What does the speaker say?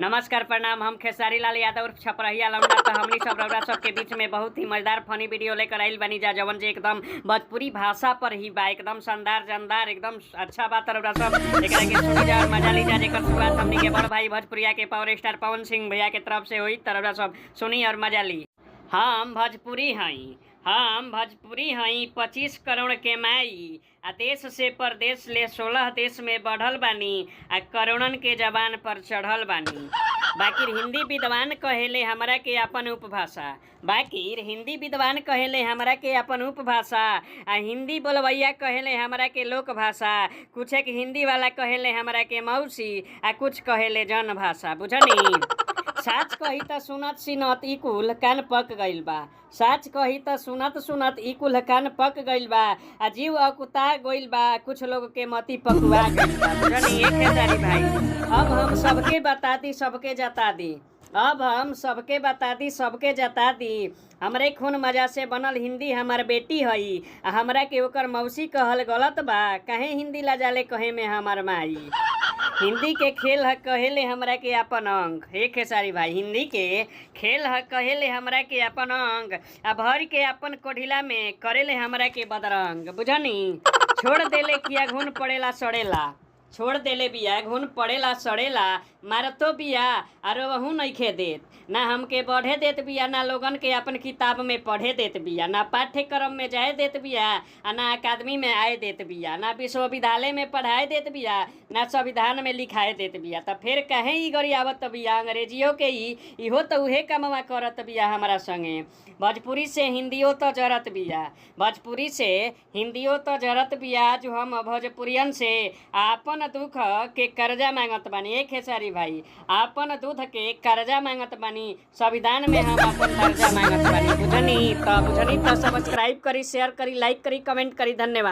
नमस्कार प्रणाम। हम खेसारी लाल यादव उर्फ छपरहिया लौंडा तो हमनी सब रउरा सबके बीच में बहुत ही मजेदार फनी वीडियो लेकर आइल बनी जा, जवन जे एकदम भोजपुरी भाषा पर ही बा, एकदम शानदार जानदार एकदम अच्छा बात। रउरा सब एकरा के सुनी जा और मजा ली जा, जेकर शुरुआत हमनी के बड़ भाई भोजपुरिया के पावर स्टार पवन सिंह भैया के तरफ से हुई। तो रउरा सब सुनी और मजा ली। हम भोजपुरी हई 25 करोड़ के माई आ देश से परदेश ले 16 देश में बढ़ल बानी आ करोड़न के जबान पर चढ़ल बानी। बाकिर हिंदी विद्वान कहेले हमरा के अपन उपभाषा आ हिंदी बोलवैया कहेले हमरा के लोक भाषा। कुछ एक हिंदी वाला कहेले हमरा के मौसी आ कुछ कहेले जन भाषा। बुझनी? साच कही त सुनत सिनत ई कुल कान पक गइल बा। साच कही त सुनत सुनत ई कुल कान पक गइल बा आ जीव अकुता गइल बा। कुछ लोग के मती पकुआ गइल बा। बुझनी? एक खेसारी भाई, अब हम सबके बता दी सबके जता दी हमरे खून मजा से बनल हिंदी हमार बेटी हई आ हमरा के ओकर मौसी कहल गलत बा। काहे हिंदी ला जाले कहे में हमार माई। हिंदी के खेल ह कहेले हमरा के अपन अंग। हे खेसारी भाई, हिंदी के खेल ह कहेले हमरा के अपन अंग आ भर के अपन कोढ़िला में करेले हमरा के बदरंग। बुझनी? छोड़ देले किया घुन पड़ेला सड़ेला मारतो बिया और वहू नइखे देत। ना हमके बढ़े देत बिया, ना लोगन के अपन किताब में पढ़े देत बिया, ना पाठ्यक्रम में जाए देत बिया आ ना अकादमी में आए देत बिया, ना विश्वविद्यालय में पढ़ाए देत बिया, ना संविधान में लिखाए देत बिया। त फिर कहे ई गरियावत बिया अंग्रेजियों के इहो तो उहे कमवा करत बिया हमरा संगे। भोजपुरी से हिंदियो तो जरत बिया जो हम भोजपुरियन से आपन दुख के कर्जा मांगत बानी। एक खेसारी भाई, आपन दूध के कर्जा मांगत बानी, संविधान में हम अपन कर्जा मांगत बानी। बुझनी तो सब्सक्राइब करी, शेयर करी, लाइक करी, कमेंट करी। धन्यवाद।